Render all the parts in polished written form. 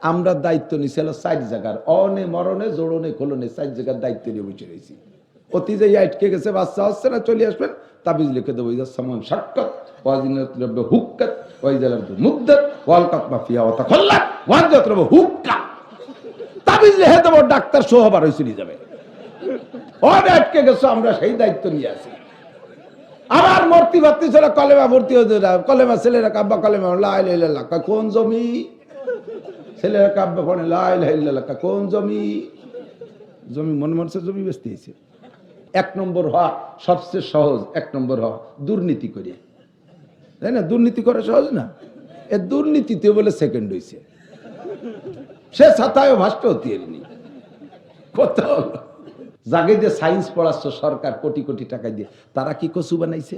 আমরা দায়িত্ব নিছিল 4 জায়গার, অনে মরণে জোড়নে খোলনে 4 জায়গার দায়িত্ব নিয়ে বসে রয়েছি। অতি যে আটকে গেছে, বাচ্চা হচ্ছে না, চলে আসবেন, তাবিজ লিখে দেবো। সামান সাক্ষাৎ ওয়াজিনাত হুক্কাত ওয়াইজালাত মুদ্দাত ওয়ালকাত মাফিয়া ওয়া তাখাল্লাত ওয়াজাত রব হুক্কা। তাবিজ লিখে দেবো, ডাক্তার সোহবার হয়ে চলে যাবে। অনে আটকে গেছে, আমরা সেই দায়িত্ব নিয়ে আছি। আবার মূর্তি ভর্তি ছিল, কলেমা ভর্তি হতে, কলেমা ছেলেরা কাব্বা কলেমা লা ইলাহা ইল্লাল্লাহ, কোন জমি? ছেলেরা কাব্বা পড়ে লা ইলাহা ইল্লাল্লাহ, কোন জমি? জমি মনে মনে জমি বেচতে হয়েছে। 1 নম্বর হওয়া সবচেয়ে সহজ, 1 নম্বর হওয়া দুর্নীতি করে, তাই না? দুর্নীতি করা সহজ না, এ দুর্নীতিতে বলে সেকেন্ড হয়েছে। সে ছাতায় ভাষ্ট হতিনি কত জাগে যে সায়েন্স পড়াচ্ছ সরকার কোটি কোটি টাকা দিয়ে, তারা কি কচু বানাইছে?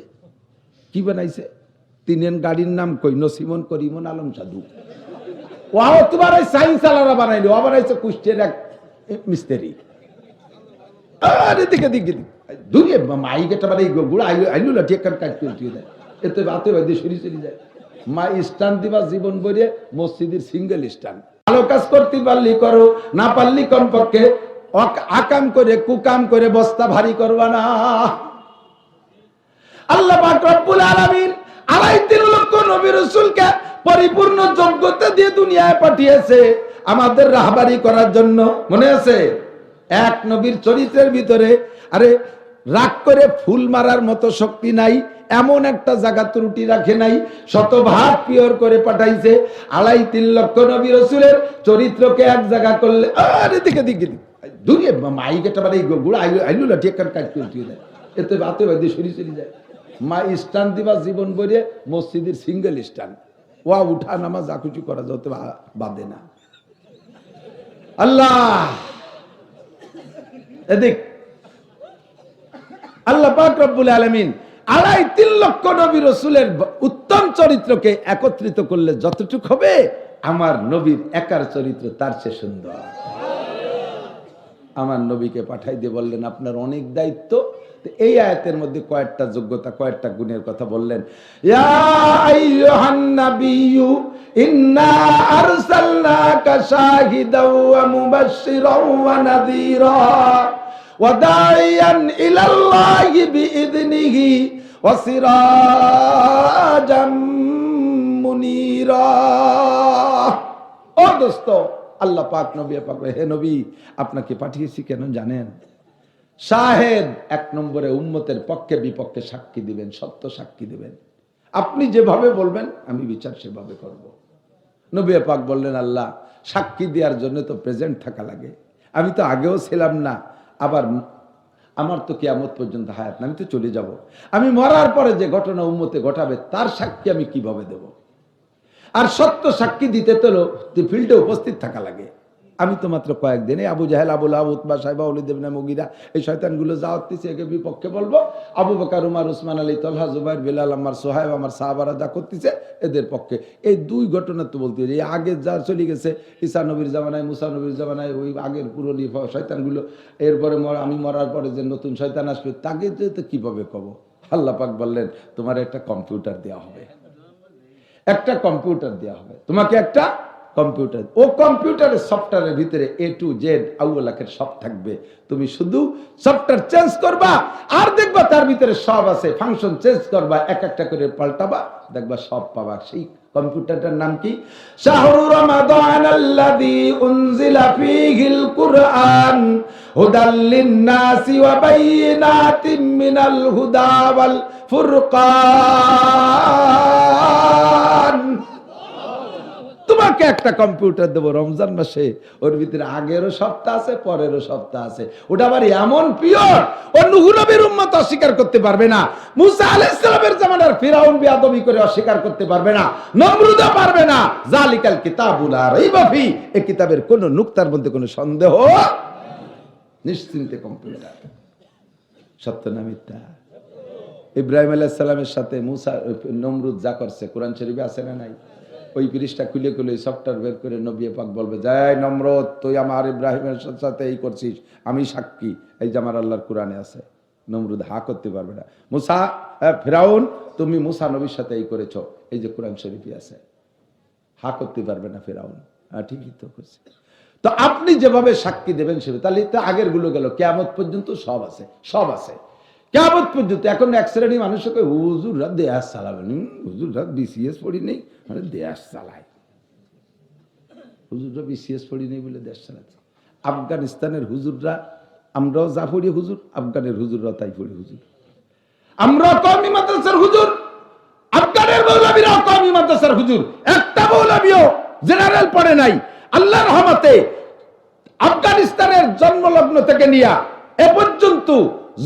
কি বানাইছে? 3 গাড়ির নাম কই? নসিমন করিমন আলম সাধু। ওয়াও তোমার ওই সায়েন্স আলারা বানাইলো, আবার আইছে কুষ্টের এক মিস্ত্রি। আরে দিকে দিকে দুনিয়া মাইকেটা মানে গুড়া আইলু না ঠিক কাজ করে দিয়ে দেয়, এতে রাতে বাইদে সরি চলে যায়। মা স্টান দিবা জীবন বইরে মসজিদের সিঙ্গেল স্টান। ভালো কাজ করতে পারলি করো, না পারলি কমপক্ষে আকাম করে কুকাম করে বস্তা ভারী করবা না। আল্লাহ পাক রব্বুল আলামিন 2.5 লক্ষ নবী রাসূলকে পরিপূর্ণ যোগ্যতা দিয়ে দুনিয়ায় পাঠিয়েছে আমাদের রাহবারি করার জন্য। মনে আছে? এক নবীর চরিত্রের ভিতরে আরে রাগ করে ফুল মারার মতো শক্তি নাই, এমন একটা জায়গা ত্রুটি রাখে নাই, শতভাগ পিওর করে পাঠাইছে। 2.5 লক্ষ নবী রাসূলের চরিত্রকে এক জায়গা করলে আরে দিকে দিকে দুনিয়া মাইকেটা মানে গুড়া আইলু না ঠিক কাজ করে দিয়ে দেয়, এতে রাতে বাইদে সরি চলে যায়। মা স্টান দিবা জীবন বইরে মসজিদের সিঙ্গেল স্টান, ওয়া উঠা নামা যা কিছু করা যেতে বাদে না। আল্লাহ এদিক আল্লাহ পাক রব্বুল আলামিন 2.5 লক্ষ নবী রাসূলের উত্তম চরিত্রকে একত্রিত করলে যতটুকু হবে, আমার নবীর একার চরিত্র তার চেয়ে সুন্দর। আমার নবীকে পাঠাই দিয়ে বললেন আপনার অনেক দায়িত্ব। এই আয়াতের মধ্যে কয়েকটা যোগ্যতা, কয়েকটা গুণের কথা বললেন। ইয়া আইয়ুহান নাবিয়্যু ইন্না আরসালনাকা শাহিদাও ওয়া মুবাশশিরাও ওয়া নাযীরা ওয়া দা'iয়ান ইলাল্লাহি বিইذনিহি ওয়া সিরাজাম মুনীরা। ও দোস্ত, আল্লাহ পাক নবী পাক, হে নবী আপনাকে পাঠিয়েছি কেন জানেন? শাহেদ, 1 নম্বরে উম্মতের পক্ষে বিপক্ষে সাক্ষী দিবেন, সত্য সাক্ষী দিবেন। আপনি যেভাবে বলবেন আমি বিচার সেভাবে করব। নবী পাক বললেন আল্লাহ সাক্ষী দেওয়ার জন্য তো প্রেজেন্ট থাকা লাগে, আমি তো আগেও ছিলাম না, আবার আমার তো কিয়ামত পর্যন্ত হায়াত না, আমি তো চলে যাব। আমি মরার পরে যে ঘটনা উম্মতে ঘটাবে তার সাক্ষী আমি কিভাবে দেব? আর সত্য সাক্ষী দিতে তো ফিল্ডে উপস্থিত থাকা লাগে। আমি তো মাত্র কয়েকদিনে আবু জাহেল, আবু লাহাব, উতবা, সাইবা, ওলীদ ইবনে মুগীরা এই শয়তানগুলো যাওয়াত দিছে, একে বিপক্ষে বলবো। আবু বকর, উমর, উসমান, আলী, তালহা, জুবাইর, বিলাল, আমার সোহাইব, আমার সাহাবারা যা করতেছে এদের পক্ষে। এই 2 ঘটনা তো বলতে পারি। আগে যা চলে গেছে ঈসা নবীর জামানায়, মুসা নবীর জামানায়, ওই আগের পুরনো শয়তানগুলো, এরপরে আমি মরার পরে যে নতুন শয়তান আসবে তাকে তো কিভাবে কব? আল্লাহ পাক বললেন তোমার একটা কম্পিউটার দেওয়া হবে, একটা কম্পিউটার দেওয়া হবে তোমাকে, একটা কম্পিউটার। ও কম্পিউটারের সফটওয়্যারের ভিতরে A to Z আউয়াল আখির সব থাকবে, তুমি শুধু সফটওয়্যার চেঞ্জ করবা আর দেখবা তার ভিতরে সব আছে। ফাংশন চেঞ্জ করবা, এক একটা করে পাল্টাবা, দেখবা সব পাবা। সেই কম্পিউটারটার নাম কি? শাহরু রমাদানাল্লাযী উনজিলা ফীহিল কুরআন হুদাল লিন-নাসি ওয়া বাইয়িনাতিম মিনাল হুদা ওয়াল ফুরকান। তোমাকে একটা কম্পিউটার দেবো রমজান মাসে, ওর ভিতরে আগেরও সপ্তাহ আছে, পরেরও সপ্তাহ আছে। ওটা আবার এমন পিওর, ও নূহ নবীর উম্মত অস্বীকার করতে পারবে না, মুসা আলাইহিস সালামের জামানার ফিরাউন বিয়াদবি করে অস্বীকার করতে পারবে না, নমরুদও পারবে না। জালিকাল কিতাবু লা রাইবা ফি, এই কিতাবের কোন নুকতার মধ্যে কোনো সন্দেহ নিশ্চিন্তে কম্পিউটার। সত্য না মিথ্যা? ইব্রাহিম আলাইহিস সালামের সাথে মুসা নমরুদ যা করছে কোরআন শরীফে আছে না নাই? ওই পৃষ্ঠা খুলে খুলে সফটওয়্যার বের করে নবী পাক বলবে, যাই নমরুদ তুই আমার ইব্রাহিমের সাথে এই করছিস, আমি সাক্ষী, এই যে আমার আল্লাহর কোরআনে আছে। নমরুদ হা করতে পারবে না। মুসা, ফিরাউন তুমি মুসা নবীর সাথে এই করেছো, এই যে কোরআন শরীফে আছে। হা করতে পারবে না ফিরাউন। ঠিকই তো করছে। তো আপনি যেভাবে সাক্ষী দেবেন সেভাবে, তাহলে তো আগের গুলো গেল, কিয়ামত পর্যন্ত সব আছে, সব আছে কিয়ামত পর্যন্ত। এখন এক শ্রেণী মানুষকে হুজুররা দেশ চালাবেন, হুজুররা বিসিএস পড়ি নেই মানে দেশ চালায়, হুজুররা বিসিএস পড়ি নেই বলে দেশ চালাচ্ছে। আফগানিস্তানের হুজুররা, আমরাও যা পড়ি হুজুর, আফগানের হুজুররা তাই পড়ি হুজুর। আমরা কওমি মাদ্রাসার হুজুর, আফগানের মৌলবীরাও কওমি মাদ্রাসার হুজুর। একটা মৌলবীও জেনারেল পড়ে নাই। আল্লাহর রহমতে আফগানিস্তানের জন্মলগ্ন থেকে নিয়ে এ পর্যন্ত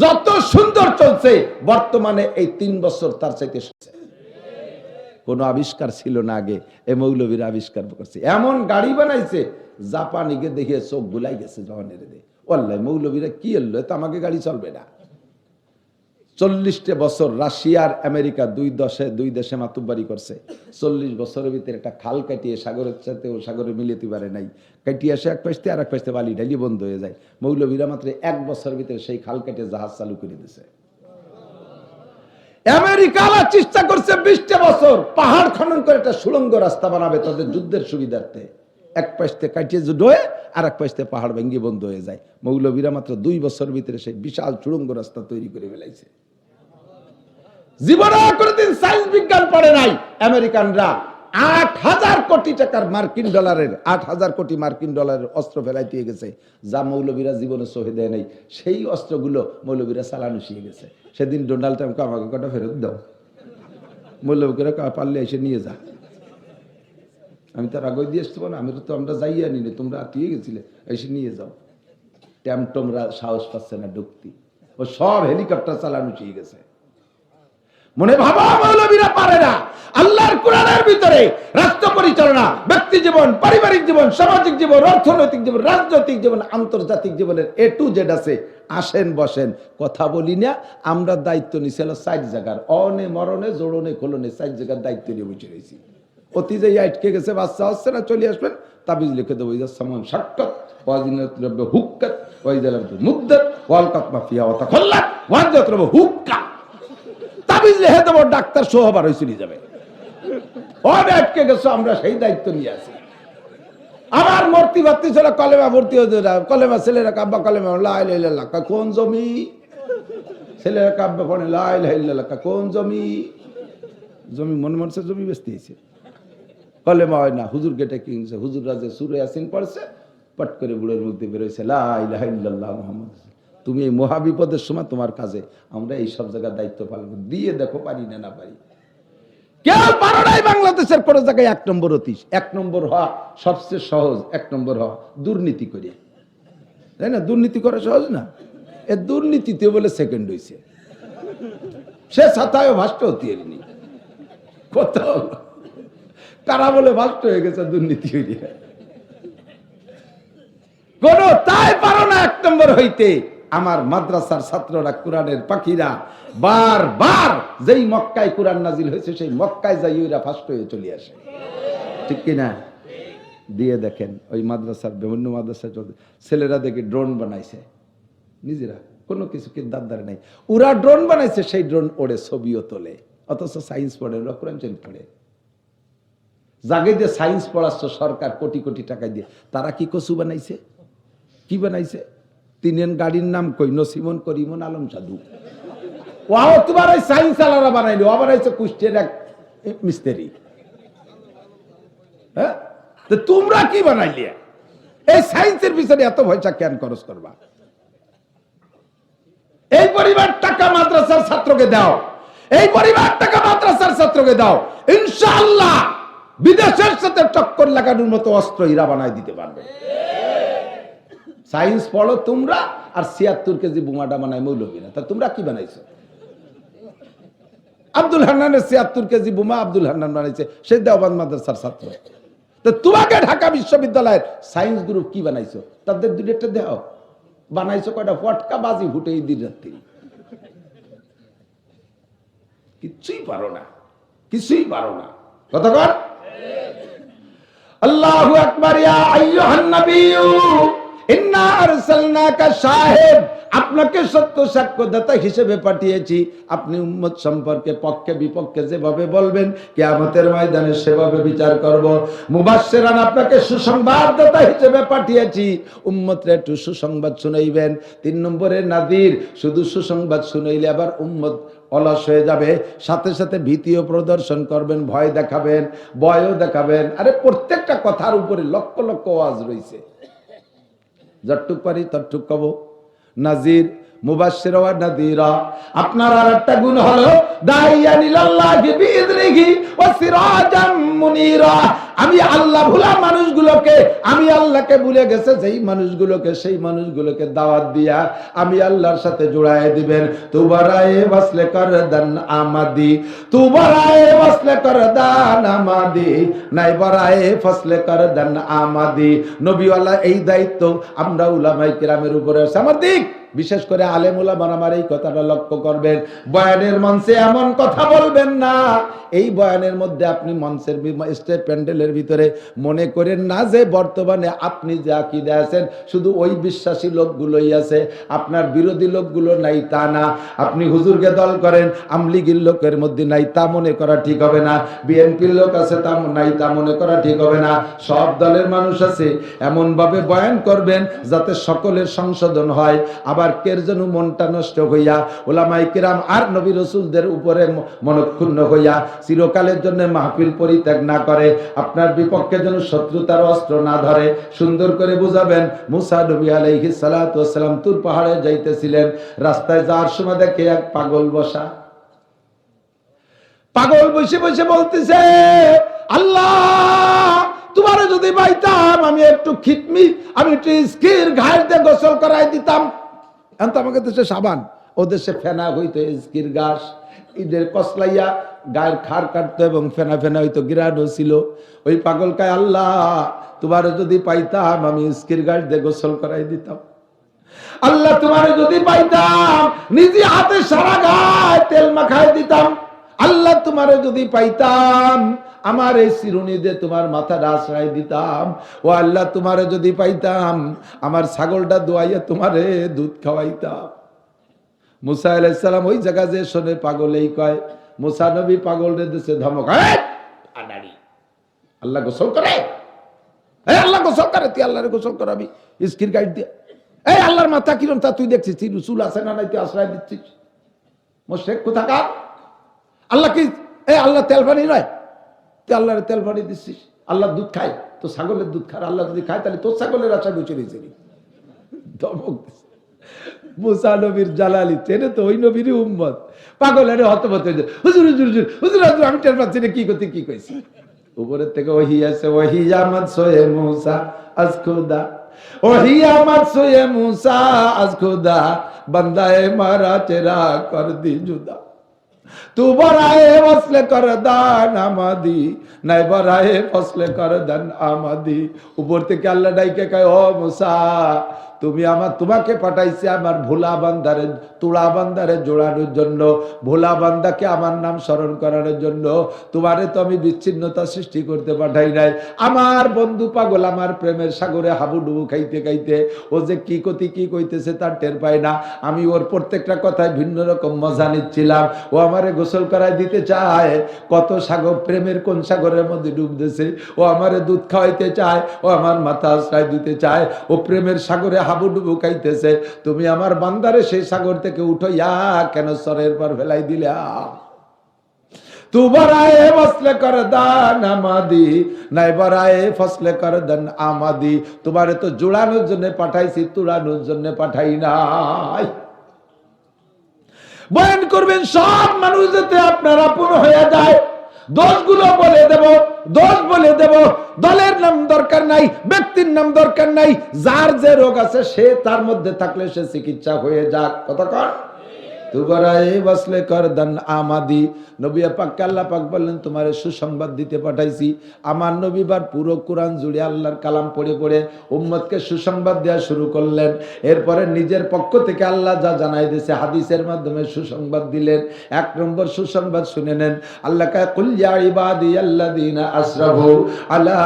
যত সুন্দর চলছে, বর্তমানে এই 3 বছর তার চাইতে কোন আবিষ্কার ছিল না আগে, এই মৌলবীরা আবিষ্কার করছে। এমন গাড়ি বানাইছে জাপানিকে দেখে চোখ গুলাই গেছে জওয়ানের দে, ওয়াল্লাহি মৌলবীরা কি এলো, তো আমাকে গাড়ি চলবে না। 40টা বছর রাশিয়ার আমেরিকা দুই দেশে মাতুব্বারি করছে। 40 বছরের ভিতরে একটা খাল কাটিয়ে সাগরের সাথে ও সাগরে মিলিতে পারে নাই, কাটিয়ে আসে এক পাশে আর এক পাশে বালি ঢালি বন্ধ হয়ে যায়। মৌলবীরা মাত্র 1 বছরের ভিতরে সেই খাল কাটিয়ে জাহাজ চালু করে দিছে। আমেরিকা চেষ্টা করছে 20টা বছর পাহাড় খনন করে একটা সুড়ঙ্গ রাস্তা বানাবে তাদের যুদ্ধের সুবিধার্থে। এক পাশে কাটিয়ে ডোয়ে আর এক পাশে পাহাড় ভেঙে বন্ধ হয়ে যায়। মৌলবীরা মাত্র 2 বছরের ভিতরে সেই বিশাল সুড়ঙ্গ রাস্তা তৈরি করে ফেলাইছে। জীবনে কোনদিন সায়েন্স বিজ্ঞান পড়ে নাই আমেরিকানরা 8,000 কোটি টাকার মার্কিন ডলারের 8,000 কোটি মার্কিন ডলারের অস্ত্র ফেলাই দিয়ে গেছে, যা মৌলবীরা জীবনে সহে দেয় নাই। সেই অস্ত্রগুলো মৌলবীরা চালানো শিখে গেছে। সেদিন ডোনাল্ড ট্রাম্পকে আমাকে কটা ফেরত দাও, মৌলবীরা পারলে এসে নিয়ে যা। আমি তার আগে দিয়ে আসতে পারো না, আমি তো আমরা যাই আনি না, তোমরা আটিয়ে গেছিলে, এসে নিয়ে যাও। ট্যামটমরা সাহস পাচ্ছে না ঢুকতি, ও সব হেলিকপ্টার চালানো শিখে গেছে। মনে ভাবা মৌলবীরা পারে না। আল্লাহর কোরআনের ভিতরে রাষ্ট্র পরিচালনা, ব্যক্তি জীবন, পারিবারিক জীবন, সামাজিক জীবন, অর্থনৈতিক জীবন, রাজনৈতিক জীবন, আন্তর্জাতিক জীবনের A to Z আছে। আসেন বসেন, কথা বলি না। আমরা দায়িত্ব নিছিল 4 জায়গার, অনে মরণে জোড়নে খোলনে 4 জায়গার দায়িত্ব নিয়ে বসে রয়েছি। অতি যে আটকে গেছে, বাচ্চা হচ্ছে না, চলে আসবেন, তাবিজ লিখে দেবো, সামান সাক্ষাৎ ওয়াজিনাত হুক্কাত ওয়াইদালাত মুদ্দাত ওয়ালকাত মাফিয়া ওয়া তাখাল্লাত ওয়াজাত হুক্কা। তাবিজ লিখে দেবো, ডাক্তার সোহবার হয়ে চলে যাবে। অনে আটকে গেছো, আমরা সেই দায়িত্ব নিয়ে আছি। আবার মূর্তি ভর্তি ছিল, কলেমা ভর্তি হতে, কলেমা ছেলেরা কাব্বা কলেমা লা ইলাহা ইল্লাল্লাহ, কোন জমি? ছেলেরা কাব্বা পড়ে লা ইলাহা ইল্লাল্লাহ, কোন জমি? জমি মনে মনে জমি বেচতে হয়েছে, কলেমা হয় না। হুজুর গেটে কি হয়েছে, হুজুর রাজে সূরা ইয়াসিন পড়ছে, পট করে বুড়ের মধ্যে বেরোইছে লা ইলাহা ইল্লাল্লাহ মুহাম্মদ। তুমি এই মহাবিপদের সময় তোমার কাজে, আমরা এই সব জায়গার দায়িত্ব পালন দিয়ে দেখো পারি না না পারি। কেউ পারো নাই বাংলাদেশের কোন জায়গায় 1 নম্বর অতীশ। 1 নম্বর হওয়া সবচেয়ে সহজ, 1 নম্বর হওয়া দুর্নীতি করে, তাই না? দুর্নীতি করা সহজ না, এ দুর্নীতিতে বলে সেকেন্ড হয়েছে। সে ছাতায় ভাষ্ট হতে এমনি কত কারা বলে ভাষ্ট হয়ে গেছে দুর্নীতি হইলে। কোন তাই পারো না 1 নম্বর হইতে। আমার মাদ্রাসার ছাত্ররা, কোরআনের পাখিরা বারবার যেই মক্কায় কোরআন নাজিল হয়েছে সেই মক্কায় যাই ওইরা ফার্স্ট হয়ে চলে আসে, ঠিক কিনা? দিয়ে দেখেন ওই মাদ্রাসার বিভিন্ন মাদ্রাসা চলতে, ছেলেরা দেখে ড্রোন বানাইছে নিজেরা, কোনো কিছু কি দাঁড় নাই, ওরা ড্রোন বানাইছে, সেই ড্রোন ওড়ে, ছবিও তোলে, অথচ সায়েন্স পড়ে, কোরআন শরীফ পড়ে। জাগে যে সায়েন্স পড়াচ্ছ সরকার কোটি কোটি টাকা দিয়ে, তারা কি কচু বানাইছে? কি বানাইছে? 3 গাড়ির নাম কই, নসিমন, করিমন, আলম, সাধু। ওয়াও তোমার ওই সায়েন্স আলারা বানাইলো, আবার হয়েছে কুষ্টের এক মিস্ত্রি। হ্যাঁ, তো তোমরা কি বানাইলে? এই সায়েন্সের পিছনে এত পয়সা কেন খরচ করবা? এই পরিবার টাকা মাদ্রাসার ছাত্রকে দাও, এই পরিবার টাকা মাদ্রাসার ছাত্রকে দাও, ইনশাআল্লাহ বিদেশের সাথে টক্কর লাগানোর মতো অস্ত্র এরা বানাই দিতে পারবে। সায়েন্স পড়ো তোমরা, আর 76 কেজি বোমাটা বানায় মৌলবীরা। তা তোমরা কি বানাইছো? আব্দুল হান্নানের 76 কেজি বোমা আব্দুল হান্নান বানাইছে, সে দেওবন্দ মাদ্রাসার ছাত্র। তো তোমাকে ঢাকা বিশ্ববিদ্যালয়ের সায়েন্স গ্রুপ কি বানাইছো? তাদের দুইটা দেও বানাইছো কয়টা? ফটকা বাজি ফুটে দিন রাত্রি, কিছুই পারো না, কিছুই পারো না। কতক্ষণ? আল্লাহু আকবার। ইয়া আইয়ুহান নাবিয়্যু ইন্না আরসালনাকা শাহিদ আপনাকে সত্য সাক্ষ্যদাতা হিসেবে পাঠিয়েছি, আপনি উম্মত সম্পর্কে পক্ষে বিপক্ষে যেভাবে বলবেন কিয়ামতের ময়দানে সেভাবে বিচার করব। মুবাশশিরান, আপনাকে সুসংবাদদাতা হিসেবে পাঠিয়েছি, উম্মতরে একটু সুসংবাদ শুনাইবেন। 3 নম্বরে নাদির, শুধু সুসংবাদ শুনাইলে আবার উম্মত অলস হয়ে যাবে, সাথে সাথে ভীতিও প্রদর্শন করবেন, ভয় দেখাবেন, ভয়ও দেখাবেন। আরে প্রত্যেকটা কথার উপরে লক্ষ লক্ষ ওয়াজ রয়েছে, যতটুক পারি ততটুক কব। নাজির, মুবাশশির ওয়া নাদিরা। আপনার আরেকটা গুণ হলো দাইয়ান ইলাল্লাহি বিইযনিহি ওয়া সিরাজাম মুনিরা। আমি আল্লাহ ভুলা মানুষগুলোকে, আমি আল্লাহকে ভুলে গেছে যেই মানুষগুলোকে, সেই মানুষগুলোকে দাওয়াত দিয়া আমি আল্লাহর সাথে জোড়ায় দিবেন। তুবারায়ে ওয়াসলে করদান আমাদি, তুবারায়ে ওয়াসলে করদান আমাদি, নাই বরায়ে ফসলে করদান আমাদি। নবী আল্লাহ এই দায়িত্ব আমরা উলামায়ে কিরামের উপরে আছে। আমার দিক বিশেষ করে আলেম উলামা আমার এই কথাটা লক্ষ্য করবেন, বয়ানের মঞ্চে এমন কথা বলবেন না, এই বয়ানের মধ্যে আপনি মঞ্চের স্টেজ প্যান্ডেলের ভিতরে মনে করেন না যে বর্তমানে আপনি যে আকীদা আছেন শুধু ওই বিশ্বাসী লোকগুলোই আছে, আপনার বিরোধী লোকগুলো নাই তা না। আপনি হুজুরকে দল করেন, আমলিগীর লোকের মধ্যে নাই তা মনে করা ঠিক হবে না, বিএনপির লোক আছে তা নাই তা মনে করা ঠিক হবে না। সব দলের মানুষ আছে, এমন ভাবে বয়ান করবেন যাতে সকলের সংশোধন হয়। আবার কের যেন মনটা নষ্ট হইয়া উলামায়ে কিরাম আর নবী রাসূলদের উপরে মনক্ষুণ্ণ হইয়া চিরকালের জন্য মাহফিল পরিত্যাগ না করে, আপনার বিপক্ষে যেন শত্রুতার অস্ত্র না ধরে। সুন্দর করে বুঝাবেন। মুসা নবী আলাইহিস সালাতু ওয়াস সালাম তুর পাহাড়ে যাইতেছিলেন, রাস্তায় যাওয়ার সময় দেখে এক পাগল বসা, পাগল বসে বসে বলতেছে, আল্লাহ তোমার যদি পাইতাম আমি একটু খিটমি, আমি একটু ইস্কির ঘাস দিয়ে গোসল করাই দিতাম। এখন তো আমাকে দেশে সাবান, ও দেশে ফেনা হইতো ইস্কির ঘাস, ঈদের কসলাইয়া গায়ের খাড় কাটতো এবং ফেনা ফেনা হইতো, গিরানও ছিল। ওই পাগল কায়, আল্লাহ তোমার যদি পাইতাম আমি ইস্কির ঘাস দিয়ে গোসল করাই দিতাম। আল্লাহ তোমার যদি পাইতাম নিজে হাতে সারা গায়ে তেল মাখাই দিতাম। আল্লাহ তোমার যদি পাইতাম আমার এই চিরুনি দিয়ে তোমার মাথাটা আশ্রয় দিতাম। ও আল্লাহ তোমার যদি পাইতাম আমার ছাগলটা দোয়াইয়া তোমারে দুধ খাওয়াইতাম। মুসা আলাইহিস সালাম ওই জায়গা যে শোনে পাগল এই কয়, মুসা নবী পাগলের দেশে ধমক, আডাড়ি আল্লাহ গোসল করে, আল্লাহ গোসল করে, তুই আল্লাহরে গোসল করাবি ইস্কির গাইড দিয়ে? এই আল্লাহর মাথা কিরম তা তুই দেখছিস? চুল আছে না নাই তুই আশ্রয় দিচ্ছিস? মুশরিক কোথাকার। আল্লাহ কি আল্লাহ তেল পানি নয়? তুই আল্লাহর তেল পানি দিচ্ছিস। আল্লাহ দুধ খায়, তো ছাগলের দুধ খায়, আল্লাহ যদি খায় তাহলে তোর ছাগলের আশা বুঝে নিয়েছে। ধমক মুসা নবীর জালালি চেনে তো, ওই নবীরই উম্মত। পাগলের হতবত হয়ে যায়, হুজুর হুজুর হুজুর হুজুর হুজুর আমি টের পাচ্ছি না কি করতে কি কইছি। উপরের থেকে ওহি আছে, ওহি আমাদ সোয়ে মুসা আজ খুদা, ওহি আমাদ সোয়ে মুসা আজ খুদা, বান্দায়ে মারা চেরা কর দি জুদা। তু বরায়ে ফসলে কর দান আমাদি, নাই বরায়ে ফসলে কর দান আমাদি। উপর থেকে আল্লাহ ডাইকে কয়, ও মুসা তুমি তোমাকে পাঠাইছে আমার ভোলা বান্দারে, তুলা বান্দারে জোড়ানোর জন্য, ভোলা বান্দাকে আমার নাম স্মরণ করানোর জন্য। তোমারে তো আমি বিচ্ছিন্নতা সৃষ্টি করতে পাঠাই নাই। আমার বন্ধু পাগল আমার প্রেমের সাগরে হাবুডুবু খাইতে খাইতে ও যে কি কতি কি কইতেছে তার টের পায় না। আমি ওর প্রত্যেকটা কথায় ভিন্ন রকম মজা নিচ্ছিলাম। ও আমারে গোসল করাই দিতে চায়। কত সাগর, প্রেমের কোন সাগরের মধ্যে ডুবতেছে। ও আমারে দুধ খাওয়াইতে চায়, ও আমার মাথা আশ্রয় দিতে চায়, ও প্রেমের সাগরে হাবুডুবু খাইতেছে। তুমি আমার বান্দারে সেই সাগর থেকে উঠাইয়া কেন সরের পর ফেলাই দিলা? তু বরায়ে ফসলে কর দান আমাদি, নাই বরায়ে ফসলে কর দান আমাদি। তোমারে তো জোড়ানোর জন্য পাঠাইছি, তুড়ানোর জন্য পাঠাই নাই। বয়ান করবেন সব মানুষ যাতে আপনার আপন হয়ে যায়। দোষগুলো বলে দেব, দোষ বলে দেব। দলের নাম দরকার নাই, ব্যক্তির নাম দরকার নাই। যার যে রোগ আছে সে তার মধ্যে থাকলে সে চিকিৎসা হয়ে যাক। কতক্ষণ তুবরায়ে বসলে করদান আমাদি। নবী পাক আল্লাহ পাক বললেন তোমারে সুসংবাদ দিতে পাঠাইছি। আমার নবীবার পুরো কোরআন জুড়ে আল্লাহর কালাম পড়ে পড়ে উম্মতকে সুসংবাদ দেওয়া শুরু করলেন। এরপরে নিজের পক্ষ থেকে আল্লাহ যা জানাই দিয়েছে হাদিসের মাধ্যমে সুসংবাদ দিলেন। এক নম্বর সুসংবাদ শুনে নেন। আল্লাহ কয় কুল ইয়া ইবাদিয়াল্লাযিনা আসরাফু আলা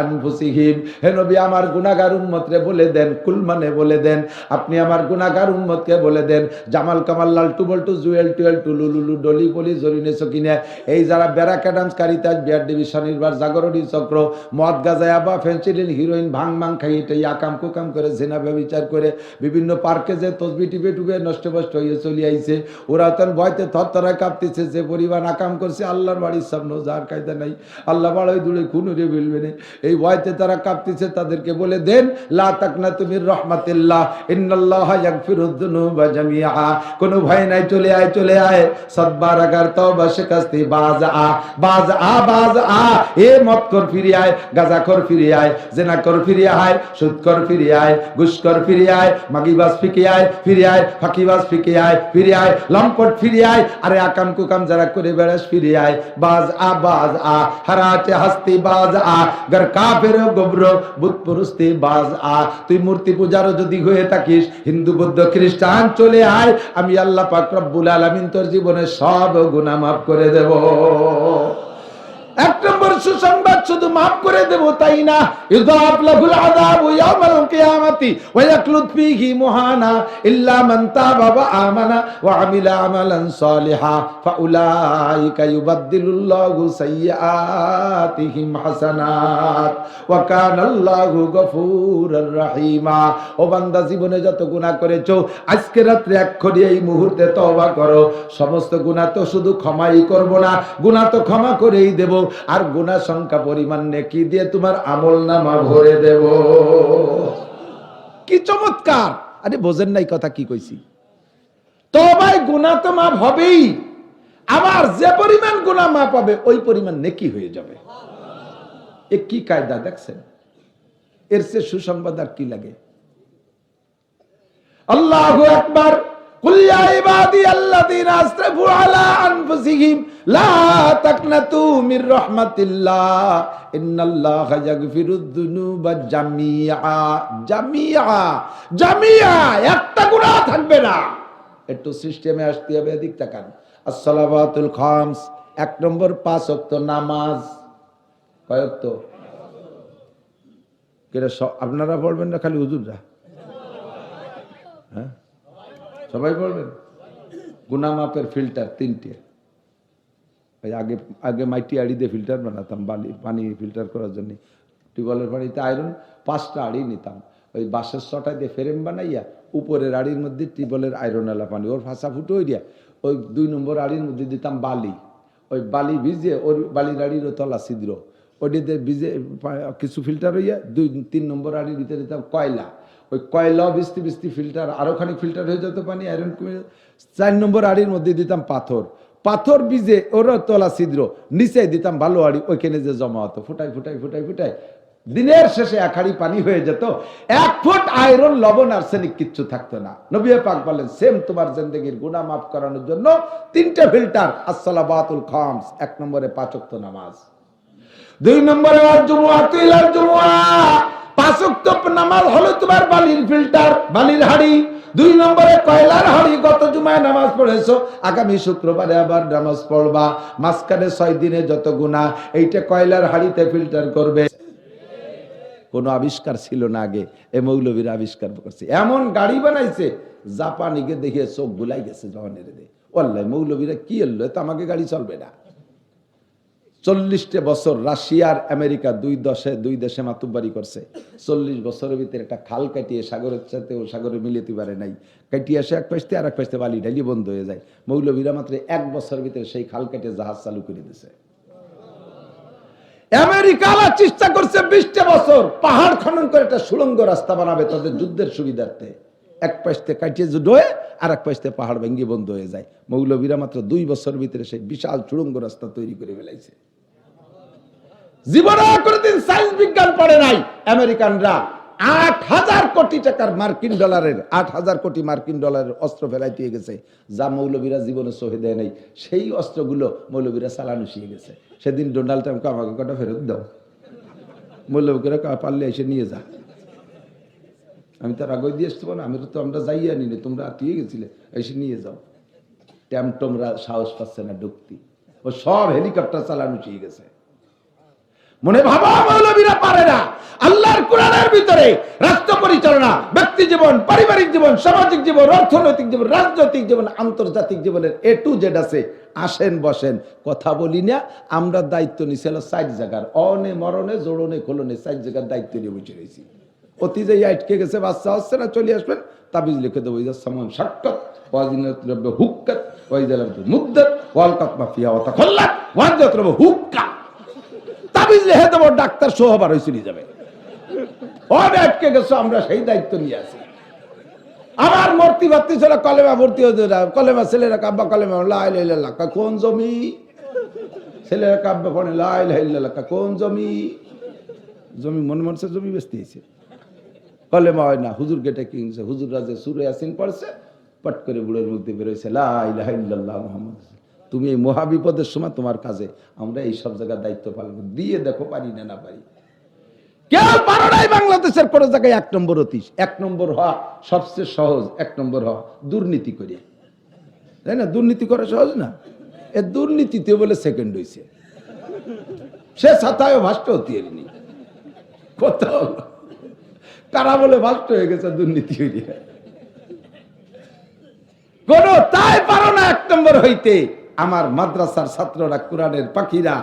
আনফুসিহিম, হে নবী আমার গুনাহগার উম্মতরে বলে দেন, কুল মানে বলে দেন, আপনি আমার গুনাহগার উম্মতকে বলে দেন, জামাল কামাল লালটু বল্টু জুয়েল টুয়েল টুলুলুলু ডলি পলি জরিনে সকিনে এই যারা ব্যারাকা ডান্স কারিতাজ বিয়ার ডিবি শনিবার জাগরণী চক্র মদ গাজায়া বা ফেন্সিডিল হিরোইন ভাং মাং খাইতে আকাম কুকাম করে জেনা ব্যবচার করে বিভিন্ন পার্কে যে তসবি টিপে টুপে নষ্ট বষ্ট হয়ে চলে আইছে, ওরা তখন ভয়তে থরথরায় কাঁপতেছে। যে পরিমাণ আকাম করছে আল্লাহর বাড়ির সামনে যার কায়দা নাই, আল্লাহ বাড়াই দূরে খুনুরে বলবে না, এই ভয়তে তারা কাঁপতেছে। তাদেরকে বলে দেন লা তাকনাতু মির রাহমাতিল্লাহ ইন্নাল্লাহা ইয়াগফিরুদ যুনুবা জামিআ, কোনো ভয় নাই, চলে আয় চলে আয়, সদবার আগার তওবা শিকাস্তি বাজ আ বাজ আ বাজ আ, এ মত কর ফিরে আয়, গাজা কর ফিরে আয়, জেনা কর ফিরে আয়, সুদ কর ফিরে আয়, ঘুষ কর ফিরে আয়, মাগিবাজ ফিকে আয় ফিরে আয়, ফাঁকিবাজ ফিকে আয় ফিরে আয়, লম্পট ফিরে আয়, আরে আকাম কুকাম যারা করে বেড়াস ফিরে আয়, বাজ আ হারাতে হাসতি বাজ আ, গর কাফের গোবর বুত পুরুস্তি বাজ আ, তুই মূর্তি পূজারও যদি হয়ে থাকিস, হিন্দু বৌদ্ধ খ্রিস্টান চলে আয়, আমি আল্লাহ পাক রব্বুল আলামিন তোর জীবনে সব গুনাহ মাফ করে দেব। এক নম্বর সুসংবাদ, শুধু মাফ করে দেব তাই না, ইযাব লাহুল আযাবু ইয়াউমাল কিয়ামাতি ওয়া ইয়াকলুদ ফীহি মুহানা ইল্লা মান তাবা ওয়া আমানা ওয়া আমিলা আমালান সালিহা ফাউলাইকা ইউবাদদিলুল্লাহু সাইয়্যাতিহিম হাসানাত ওয়া কানাল্লাহু গফুরুর রহিমা। ও বান্দা, জীবনে যত গুনাহ করেছো আজকে রাতে এক্ষুনি এই মুহূর্তে তওবা করো। সমস্ত গুনাহ তো শুধু ক্ষমাই করব না, গুনাহ তো ক্ষমা করেই দেব, আর গুনাহ সংখ্যা পরিমাণ নেকি দিয়ে তোমার আমলনামা ভরে দেব। কি চমৎকার! আরে বোঝেন নাই কথা কি কইছি? তওবায় গুনাহ তো মাফ হবেই, আবার যে পরিমাণ গুনাহ মাফ হবে ওই পরিমাণ নেকি হয়ে যাবে। এ কি কায়দা দেখছেন? এর চেয়ে সুসংবাদ আর কি লাগে? আল্লাহু আকবার। কুল ইয়া ইবাদিয়াল্লাযিনা আসরাফু আলা আনফুসিহিম লা তাকনাতু মির রাহমাতিল্লাহ ইন্নাল্লাহা ইয়াগফিরুদ যুনুবা জামিআ। জামিআ জামিআ, একটা গুনাহ থাকবে না। একটু সিস্টেমে আসতে হবে। এদিক তাকান। আসসালাওয়াতুল খামস, এক নম্বর 5 ওয়াক্ত নামাজ। কয় ওয়াক্ত? কেন আপনারা পড়বেন না খালি হুজুররা? হ্যাঁ, সবাই বলবেন। গুনাহ মাপের ফিল্টার 3টে। আগে আগে মাটি আড়ি দিয়ে ফিল্টার বানাতাম, পানি ফিল্টার করার জন্য। টিউবওয়েলের পানিতে আয়রন 5টা আড়ি নিতাম, ওই বাঁশের ছটা দিয়ে ফ্রেম বানাইয়া উপরের আড়ির মধ্যে টিউবওয়েলের আয়রনওয়ালা পানি, ওর ফাঁসা ফুটো দিয়া ওই 2 নম্বর আড়ির মধ্যে দিতাম বালি। ওই বালি ভিজে ওর বালির আড়িরও তলা ছিদ্র, ওইটিতে ভিজে কিছু ফিল্টার হইয়া 2-3 নম্বর আড়ির ভিতরে দিতাম কয়লা। ওই কয়লা ভিজতে ভিজতে ফিল্টার আরো খানিক ফিল্টার হয়ে যেত পানি, আয়রন কমে। 4 নম্বর আড়ির মধ্যে দিতাম পাথর, পাথর ভিজে ওর তলা ছিদ্র, নিচে দিতাম ভালো আড়ি, ওইখানে যে জমা হতো ফুটাই ফুটাই ফুটাই ফুটাই দিনের শেষে 1 হাঁড়ি পানি হয়ে যেত। 1 ফুট আয়রন লবণ আর্সেনিক কিচ্ছু থাকতো না। নবী পাক বলেন সেম তোমার জিন্দেগীর গুনাহ মাফ করানোর জন্য 3টে ফিল্টার। আসসালাওয়াতুল খামস, 1 নম্বরে 5 ওয়াক্ত নামাজ, 2 নম্বরে আল জুমআতু ইলাল জুমআ। 5 ওয়াক্ত নামাজ হলো তোমার বালির ফিল্টার, বালির হাঁড়ি। 2 নম্বরে কয়লার হাঁড়ি। গত জুমায় নামাজ পড়েছো, আগামী শুক্রবারে আবার নামাজ পড়বা। মাঝখানে 6 দিনে যত গুনাহ এইটা কয়লার হাঁড়িতে ফিল্টার করবে। কোনো আবিষ্কার ছিল না আগে, এ মৌলবীরা আবিষ্কার করছে। এমন গাড়ি বানাইছে জাপানিকে দেখে চোখ বুলাই গেছে জওয়ানের দে। ওয়াল্লাহি মৌলবীরা কি হলো, তো আমাকে গাড়ি চলবে না। 40টা বছর রাশিয়ার আমেরিকা দুই দেশে মাতুব্বারি করছে। 40 বছরের ভিতরে একটা খাল কাটিয়ে সাগরের সাথে ও সাগরে মিলিতে পারে নাই। কাটিয়ে আসে এক পাশে আর এক পাশে বালি ঢালি বন্ধ হয়ে যায়। মৌলবীরা মাত্র 1 বছরের ভিতরে সেই খাল কাটিয়ে জাহাজ চালু করে দিয়েছে। আমেরিকা চেষ্টা করছে 20টা বছর পাহাড় খনন করে একটা সুড়ঙ্গ রাস্তা বানাবে তাদের যুদ্ধের সুবিধার্থে। এক পাশে কাটিয়ে ডোয়ে আর এক পাশে পাহাড় ভেঙে বন্ধ হয়ে যায়। মৌলবীরা মাত্র 2 বছরের ভিতরে সেই বিশাল সুড়ঙ্গ রাস্তা তৈরি করে ফেলাইছে। জীবনে কোনদিন সায়েন্স বিজ্ঞান পড়ে নাই আমেরিকানরা, 8,000 কোটি টাকার মার্কিন ডলারের 8,000 কোটি মার্কিন ডলারের অস্ত্র ফেলাই দিয়ে গেছে, যা মৌলবীরা জীবনে সহে দেয় নাই। সেই অস্ত্রগুলো মৌলবীরা চালানো শিখে গেছে। সেদিন ডোনাল্ড ট্রাম্পকে আমাকে কটা ফেরত দাও, মৌলবীরা পারলে এসে নিয়ে যা। আমি তার আগে দিয়ে আসতে পারো, আমি তো আমরা যাই আনি না, তোমরা আটিয়ে গেছিলে, এসে নিয়ে যাও। ট্যামটমরা সাহস পাচ্ছে না ঢুকতি, ও সব হেলিকপ্টার চালানো শিখে গেছে। মনে ভাবা মৌলবীরা পারে না। আল্লাহর কোরআনের ভিতরে রাষ্ট্র পরিচালনা, ব্যক্তি জীবন, পারিবারিক জীবন, সামাজিক জীবন, অর্থনৈতিক জীবন, রাজনৈতিক জীবন, আন্তর্জাতিক জীবনের A to Z আছে। আসেন বসেন, কথা বলি না। আমরা দায়িত্ব নিছিল 4 জায়গার, অনে মরণে জোড়নে খোলনে 4 জায়গার দায়িত্ব নিয়ে বসে রয়েছি। অতি যে আটকে গেছে, বাচ্চা হচ্ছে না, চলে আসবেন, তাবিজ লিখে দেবো, সামান সাক্ষাৎ ওয়াজিনাত হুক্কাত ওয়াইদালাত মুদ্দাত ওয়ালকাত মাফিয়া ওয়া তাখাল্লাত ওয়াজাত হুক্কা। তাবিজ লিখে দেবো, ডাক্তার সোহবার হয়ে চলে যাবে। অনে আটকে গেছে, আমরা সেই দায়িত্ব নিয়ে আছি। আমার মূর্তি ভর্তি ছিল, কলেমা ভর্তি হতে, কলেমা ছেলেরা কাব্বা কলেমা লা ইলাহা ইল্লাল্লাহ, কোন জমি? ছেলেরা কাব্বা পড়ে লা ইলাহা ইল্লাল্লাহ, কোন জমি? জমি মনে মনছে জমি বেচতে হয়েছে, কলেমা হয় না। হুজুর গেটে কি হয়েছে, হুজুর রাজে সূরা ইয়াসিন পড়ছে, পট করে বুড়োর মুখে বেরোইছে লা ইলাহা ইল্লাল্লাহ মুহাম্মদ। তুমি এই মহাবিপদের সময় তোমার কাজে, আমরা এই সব জায়গার দায়িত্ব পালন দিয়ে দেখো পারি না না পারি। কেউ পারো নাই বাংলাদেশের কোন জায়গায় 1 নম্বর অতীশ। 1 নম্বর হওয়া সবচেয়ে সহজ, 1 নম্বর হওয়া দুর্নীতি করে, তাই না? দুর্নীতি করা সহজ না, এ দুর্নীতিতে বলে সেকেন্ড হয়েছে। সে ছাতায় ভাষ্ট হতে এমনি কত কারা বলে ভাষ্ট হয়ে গেছে দুর্নীতি হইলে। কোন তাই পারো না 1 নম্বর হইতে। আমার মাদ্রাসার ছাত্ররা, কোরআনের পাখিরা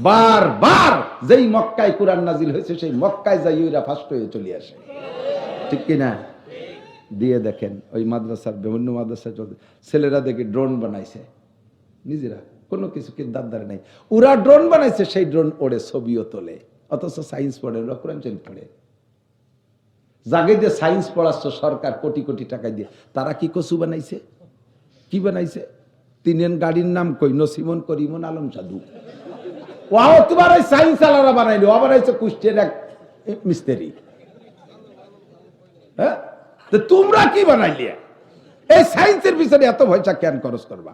বারবার যেই মক্কায় কোরআন নাজিল হয়েছে সেই মক্কায় যাই ওইরা ফার্স্ট হয়ে চলে আসে, ঠিক কিনা? দিয়ে দেখেন ওই মাদ্রাসার, বিভিন্ন মাদ্রাসা চলতে, ছেলেরা দেখে ড্রোন বানাইছে নিজেরা, কোনো কিছু কি দাদারে নাই, ওরা ড্রোন বানাইছে, সেই ড্রোন ওড়ে, ছবিও তোলে, অথচ সায়েন্স পড়ে, কোরআন শরীফ পড়ে। জাগে যে সায়েন্স পড়াচ্ছ সরকার কোটি কোটি টাকা দিয়ে, তারা কি কচু বানাইছে? কি বানাইছে? 3 গাড়ির নাম কই, নসিমন, করিমন, আলম, সাধু। ওয়াও তোমার ওই সায়েন্স আলারা বানাইলো, আবার হয়েছে কুষ্টের এক মিস্ত্রি। হ্যাঁ, তো তোমরা কি বানাইলে? এই সায়েন্সের পিছনে এত পয়সা কেন খরচ করবা?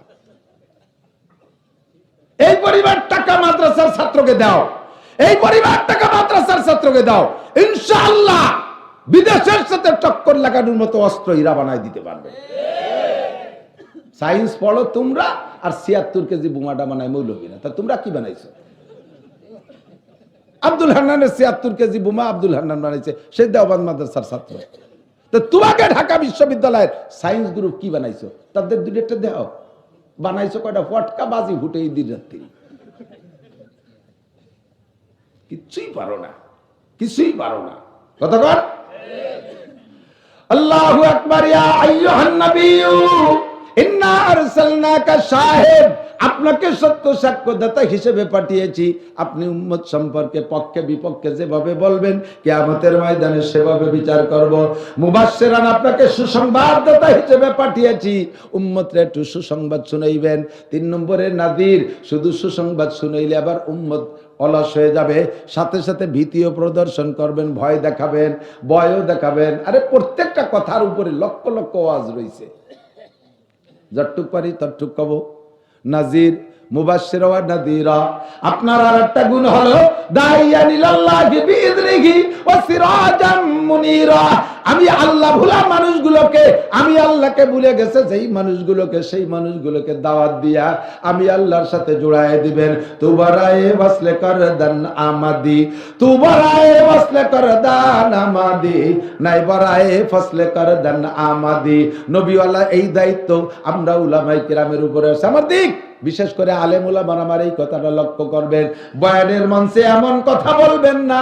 এই পরিবার টাকা মাদ্রাসার ছাত্রকে দাও, এই পরিবার টাকা মাদ্রাসার ছাত্রকে দাও, ইনশাআল্লাহ বিদেশের সাথে টক্কর লাগানোর মতো অস্ত্র এরা বানাই দিতে পারবে। সায়েন্স পড়ো তোমরা, আর 76 কেজি বোমাটা বানায় মৌলবীরা। তা তোমরা কি বানাইছো? আব্দুল হান্নানের 76 কেজি বোমা আব্দুল হান্নান বানাইছে, সে দেওবন্দ মাদ্রাসার ছাত্র। তো তোমাকে ঢাকা বিশ্ববিদ্যালয়ের সায়েন্স গ্রুপ কি বানাইছো? তাদের দুইটা দেও বানাইছো কয়টা? ফটকা বাজি ফুটে দিন রাত্রি, কিছুই পারো না, কিছুই পারো না। কতক্ষণ? আল্লাহু আকবার। ইয়া আইয়ুহান নাবিয়্যু ইন্না আরসালনাকা শাহিদ, আপনাকে সত্য সাক্ষ্যদাতা হিসেবে পাঠিয়েছি। আপনি উম্মত সম্পর্কে পক্ষে বিপক্ষে যেভাবে বলবেন, কিয়ামতের ময়দানে সেভাবে বিচার করব। মুবাশশিরান, আপনাকে সুসংবাদদাতা হিসেবে পাঠিয়েছি, উম্মতরে একটু সুসংবাদ শুনাইবেন। 3 নম্বরে নাযীর, শুধু সুসংবাদ শুনাইলে আবার উম্মত অলস হয়ে যাবে, সাথে সাথে ভীতিও প্রদর্শন করবেন, ভয় দেখাবেন, ভয়ও দেখাবেন। আরে প্রত্যেকটা কথার উপরে লক্ষ লক্ষ ওয়াজ রয়েছে, যতটুক পারি ততটুক কব। নাজির, মুবাশশির ওয়া নাযীরা। আপনার আরেকটা গুণ হলো দাইয়ান ইলাল্লাহি বিইযনিহি ওয়া সিরাজাম মুনীরা। আমি আল্লাহ ভুলা মানুষগুলোকে, আমি আল্লাহকে ভুলে গেছে যেই মানুষগুলোকে, সেই মানুষগুলোকে দাওয়াত দিয়া আমি আল্লাহর সাথে জোড়ায় দিবেন। তুবারায়ে ওয়াসলে করদান আমাদি, তুবারায়ে ওয়াসলে করদান আমাদি, নাই বরায়ে ফসলে করদান আমাদি। নবীওয়ালা এই দায়িত্ব আমরা উলামায়ে কিরামের উপরে আছে। আমার দিক বিশেষ করে আলেম উলামা আমার এই কথাটা লক্ষ্য করবেন, বয়ানের মঞ্চে এমন কথা বলবেন না।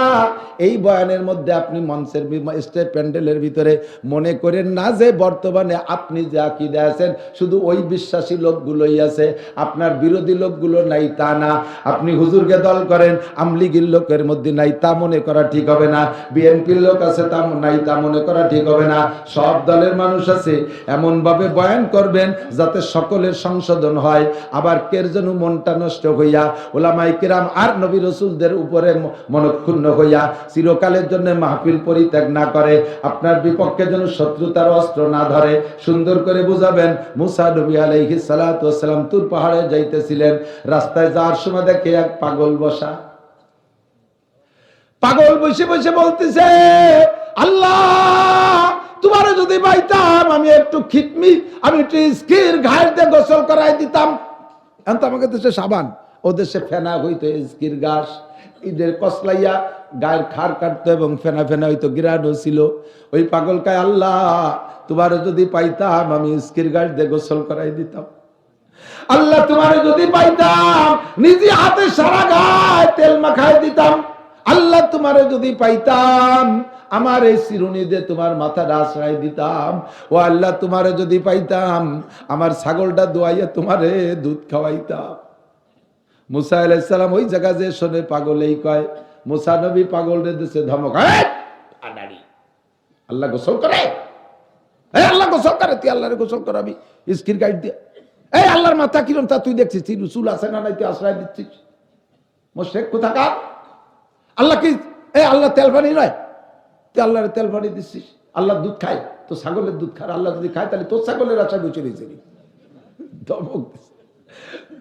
এই বয়ানের মধ্যে আপনি মঞ্চের স্টেজ প্যান্ডেলের রসুলের ভিতরে। মনে করেন না যে বর্তমানে আপনি যে আকীদা আছেন শুধু ওই বিশ্বাসী লোকগুলোই আছে, আপনার বিরোধী লোকগুলো নাই তা না। আপনি হুজুরকে দল করেন, আমলিগির লোকের মধ্যে নাই তা মনে করা ঠিক হবে না। বিএনপির লোক আছে তা নাই তা মনে করা ঠিক হবে না। সব দলের মানুষ আছে, এমন ভাবে বয়ান করবেন যাতে সকলের সংশোধন হয়। আবার কের যেন মনটা নষ্ট হইয়া উলামায়ে কিরাম আর নবী রাসূলদের উপরে মনক্ষুণ্ণ হইয়া চিরকালের জন্য মাহফিল পরিত্যাগ না করে, আপনার বিপক্ষে যেন শত্রুতার অস্ত্র না ধরে। সুন্দর করে বুঝাবেন। মুসা নবী আলাইহিস সালাতু ওয়াস সালাম তুর পাহাড়ে যাইতেছিলেন, রাস্তায় যাওয়ার সময় দেখে এক পাগল বসা। পাগল বসে বসে বলতেছে, আল্লাহ তোমার যদি পাইতাম আমি একটু খিটমি, আমি একটু ইস্কির ঘাট দিয়ে গোসল করাই দিতাম। এখন তো আমাকে দেশে সাবান, ও দেশে ফেনা হইতো ইস্কির ঘাস, ঈদের কসলাইয়া গায়ের খাড় কাটতো এবং ফেনা ফেনা হইতো, গিরানো ছিল। ওই পাগল কায়, আল্লাহ তোমার যদি পাইতাম আমি ইস্কির ঘাট দিয়ে গোসল করাই দিতাম। আল্লাহ তোমার যদি পাইতাম নিজে হাতে সারা গায়ে তেল মাখাই দিতাম। আল্লাহ তোমার যদি পাইতাম আমার এই চিরুনি দিয়ে তোমার মাথাটা আশ্রয় দিতাম। ও আল্লাহ তোমার যদি পাইতাম আমার ছাগলটা দোয়াইয়া তোমারে দুধ খাওয়াইতাম। মুসা আলাইহিস সালাম ওই জায়গা যে শোনে পাগল এই কয়, মুসা নবী পাগল রে দিছে ধমক, আনাড়ি আল্লাহ গোসল করে, এই আল্লাহ গোসল করে, তুই আল্লাহরে গোসল করাবি ইস্কির গাইড দিয়ে? এই আল্লাহর মাথা কিরম তা তুই দেখছিস? চুল আছে না নাই তুই আশ্রয় দিচ্ছিস? মুশরিক কোথাকার। আল্লাহ কি এই আল্লাহ তেল পানি নয়? তুই আল্লাহর তেল পানি দিচ্ছিস। আল্লাহ দুধ খায় তো ছাগলের দুধ খায়, আল্লাহ যদি খায় তাহলে তোর ছাগলের আশা বুঝে নিয়েছে। ধমক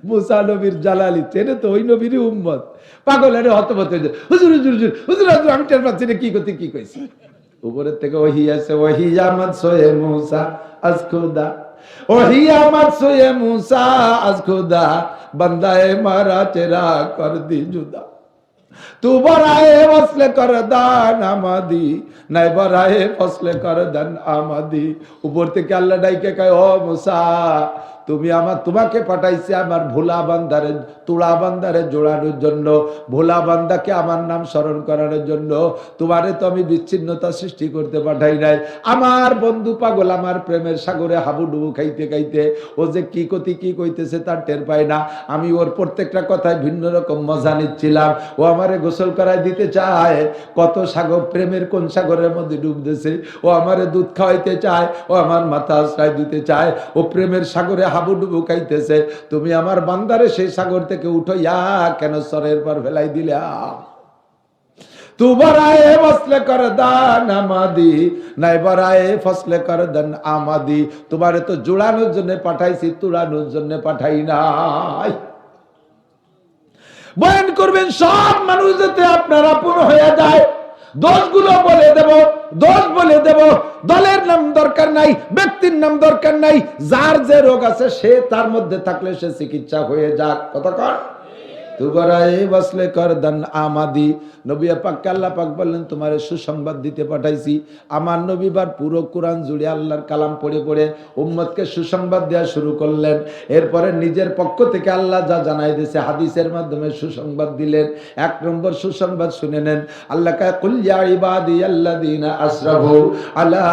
মুসা নবীর জালালি চেনে তো, ওই নবীরই উম্মত। পাগলের হতবত হয়ে যায়, হুজুর হুজুর হুজুর হুজুর হুজুর আমি টের পাচ্ছি না কি করতে কি কইছি। উপরের থেকে ওহি আছে, ওহি আমাদ সোয়ে মুসা আজ খুদা, ওহি আমাদ সোয়ে মুসা আজ খুদা, বন্দায়ে মারা তেরা কর দি জুদা, তু বরায়ে ফসলে কর দান আমাদি, নাই বরায়ে ফসলে কর দান আমাদি। উপর থেকে আল্লাহ ডাইকে কয়, ও মুসা তুমি তোমাকে পাঠাইছে আমার ভোলা বান্দারে, তুলা বান্দারে জোড়ানোর জন্য, ভোলা বান্দাকে আমার নাম স্মরণ করানোর জন্য। তোমারে তো আমি বিচ্ছিন্নতা সৃষ্টি করতে পাঠাই নাই। আমার বন্ধু পাগল আমার প্রেমের সাগরে হাবুডুবু খাইতে খাইতে ও যে কি কতি কি কইতেছে তার টের পায় না। আমি ওর প্রত্যেকটা কথায় ভিন্ন রকম মজা নিচ্ছিলাম। ও আমারে গোসল করাই দিতে চায়। কত সাগর প্রেমের কোন সাগরের মধ্যে ডুবতেছে। ও আমারে দুধ খাওয়াইতে চায়, ও আমার মাথা আশ্রয় দিতে চায়, ও প্রেমের সাগরে হাবুডুবু খাইতেছে। তুমি আমার বান্দারে সেই সাগর থেকে উঠাইয়া কেন সরের পর ফেলাই দিলা? তু বরায়ে ফসলে কর দান আমাদি, নাই বরায়ে ফসলে কর দান আমাদি। তোমারে তো জোড়ানোর জন্য পাঠাইছি, তুড়ানোর জন্য পাঠাই নাই। বয়ান করবেন সব মানুষ যাতে আপনার আপন হয়ে যায়। দোষগুলো বলে দেব, দোষ বলে দেব। দলের নাম দরকার নাই, ব্যক্তির নাম দরকার নাই। যার যে রোগ আছে সে তার মধ্যে থাকলে সে চিকিৎসা হয়ে যাক। কতক্ষণ বসলে কর দান আমাদি। নবী পাক আল্লাহ পাক বললেন তোমার সুসংবাদ দিতে পাঠাইছি। আমার নবীবার পুরো কোরআন জুড়ে আল্লাহর কালাম পড়ে পড়ে উম্মতকে সুসংবাদ দেওয়া শুরু করলেন। এরপরে নিজের পক্ষ থেকে আল্লাহ যা জানাই দিয়েছে হাদিসের মাধ্যমে সুসংবাদ দিলেন। এক নম্বর সুসংবাদ শুনে নেন। আল্লাহ কয় কুল ইয়া ইবাদিয়াল্লাযিনা আসরাফু আলা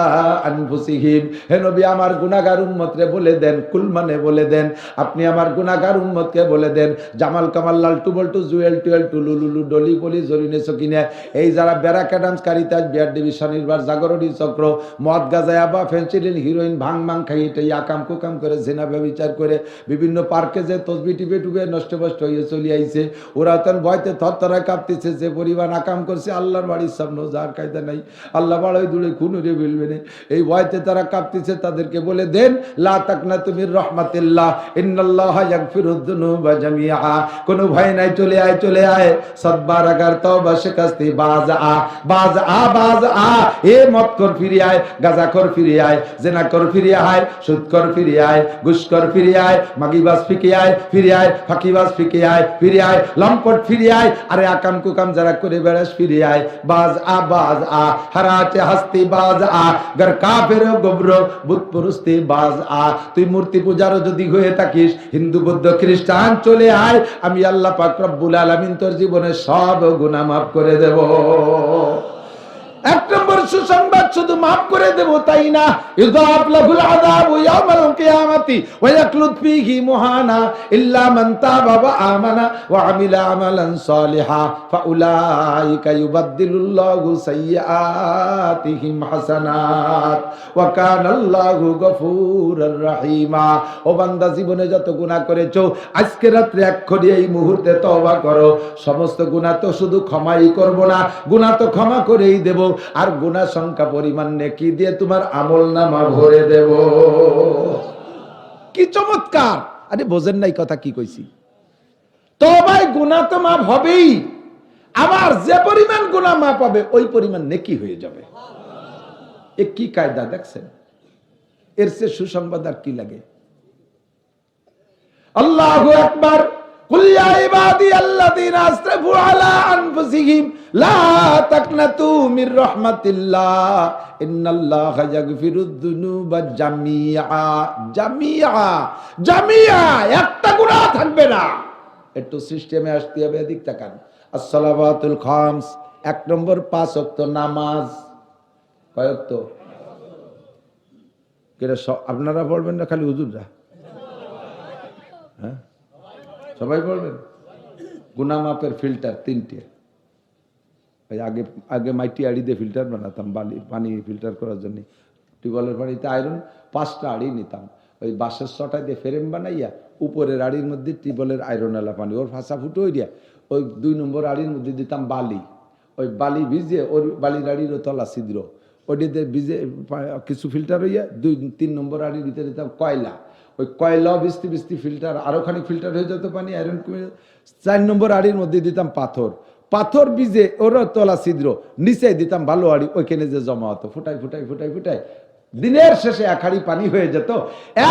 আনফুসিহিম, হে নবী আমার গুনাহগার উম্মতরে বলে দেন। কুল মানে বলে দেন, আপনি আমার গুনাহগার উম্মতকে বলে দেন। জামাল কামাল লালটু বল্টু জুয়েল টুয়েল টুলুলুলু ডলি পলি জরিনে সকিনে এই যারা ব্যারাকা ডান্স কারিতাজ বিয়ার ডিবি শনিবার জাগরণী চক্র মদ গাজায়া বা ফেন্সিডিল হিরোইন ভাং মাং খাইতে আকাম কুকাম করে জেনা ব্যবচার করে বিভিন্ন পার্কে যে তসবি টিপে টুপে নষ্ট বষ্ট হয়ে চলে আইছে। ওরা তখন ভয়তে থরথরায় কাঁপতেছে। যে পরিমাণ আকাম করছে আল্লাহর বাড়ির সামনে যার কায়দা নাই, আল্লাহ বাড়াই দূরে খুনুরে বলবে না। এই ভয়তে তারা কাঁপতেছে। তাদেরকে বলে দেন লা তাকনাতু মির রাহমাতিল্লাহ ইন্নাল্লাহা ইয়াগফিরুদ যুনুবা জামিআ। কোনো ভয় নাই, চলে আয় চলে আয়। সদবার আগার তওবা শিকাস্তি বাজ আ বাজ আ বাজ আ। এ মত কর ফিরে আয়, গাজা কর ফিরে আয়, জেনা কর ফিরে আয়, সুদ কর ফিরে আয়, ঘুষ কর ফিরে আয়, মাগিবাজ ফিকে আয় ফিরে আয়, ফাঁকিবাজ ফিকে আয় ফিরে আয়, লম্পট ফিরে আয়। আরে আকাম কুকাম যারা করে বেড়াস ফিরে আয়। বাজ আ হারাতে হাসতি বাজ আ গর কাফের গোবর বুত পুরুস্তি বাজ আ। তুই মূর্তি পূজারও যদি হয়ে থাকিস, হিন্দু বৌদ্ধ খ্রিস্টান, চলে আয়। আমি আল্লাহ পাক রব্বুল আলামিন তোর জীবনে সব গুনাহ মাফ করে দেব। এক নম্বর সুসংবাদ, শুধু মাফ করে দেব তাই না, ইউযাব লাহুল আযাবু ইয়াওমাল কিয়ামাতি ওয়া ইয়াখলুদ ফীহি মুহানা ইল্লা মান তাবা ওয়া আমানা ওয়া আমিলা আমালান সালিহা ফাউলাইকা ইউবাদদিলুল্লাহু সাইয়্যাতিহিম হাসানাত ওয়া কানাল্লাহু গফুরুর রহিমা। ও বান্দা, জীবনে যত গুনাহ করেছো আজকে রাতে এক্ষুনি এই মুহূর্তে তওবা করো। সমস্ত গুনাহ তো শুধু ক্ষমাই করব না, গুনাহ তো ক্ষমা করেই দেব, আর গুনাহ সংখ্যা পরিমাণ নেকি দিয়ে তোমার আমলনামা ভরে দেব। কি চমৎকার! আরে বোঝেন নাই কথা কি কইছি? তওবায় গুনাহ তো মাফ হবেই, আবার যে পরিমাণ গুনাহ মাফ হবে ওই পরিমাণ নেকি হয়ে যাবে। এ কি কায়দা দেখছেন? এর চেয়ে সুসংবাদ আর কি লাগে? আল্লাহু আকবার। কুল ইয়া ইবাদিয়াল্লাযীনা আসরাফু আলা আনফুসিহিম লা তাকনাতু মির রাহমাতিল্লাহ ইন্নাল্লাহা ইয়াগফিরুদ যুনুবা জামিআ। জামিআ জামিআ, একটা গুনাহ থাকবে না। একটু সিস্টেমে আসতে হবে। এদিক তাকান। আসসালাওয়াতুল খামস, এক নম্বর 5 ওয়াক্ত নামাজ। কয় ওয়াক্ত? আপনারা পড়বেন না খালি হুজুররা? হ্যাঁ, সবাই পড়বেন। গুনাহ মাপের ফিল্টার 3টে। আগে আগে মাইটি আড়ি দিয়ে ফিল্টার বানাতাম, পানি ফিল্টার করার জন্য। টিউবওয়েলের পানিতে আয়রন 5টা আড়ি নিতাম, ওই বাঁশের ছটা দিয়ে ফ্রেম বানাইয়া উপরের আড়ির মধ্যে টিউবওয়েলের আয়রনওয়ালা পানি, ওর ফাঁসা ফুটো দিয়া ওই 2 নম্বর আড়ির মধ্যে দিতাম বালি। ওই বালি ভিজে ওর বালির আড়িরও তলা ছিদ্র, ওইটিতে ভিজে কিছু ফিল্টার হইয়া 2-3 নম্বর আড়ির ভিতরে দিতাম কয়লা। ওই কয়লা ভিজতে ভিজতে ফিল্টার আরো খানিক ফিল্টার হয়ে যেত পানি, আয়রন কমে। 4 নম্বর আড়ির মধ্যে দিতাম পাথর, পাথর ভিজে ওর তলা ছিদ্র, নিচে দিতাম ভালো আড়ি, ওইখানে যে জমা হতো ফুটাই ফুটাই ফুটাই ফুটাই দিনের শেষে 1 হাঁড়ি পানি হয়ে যেত।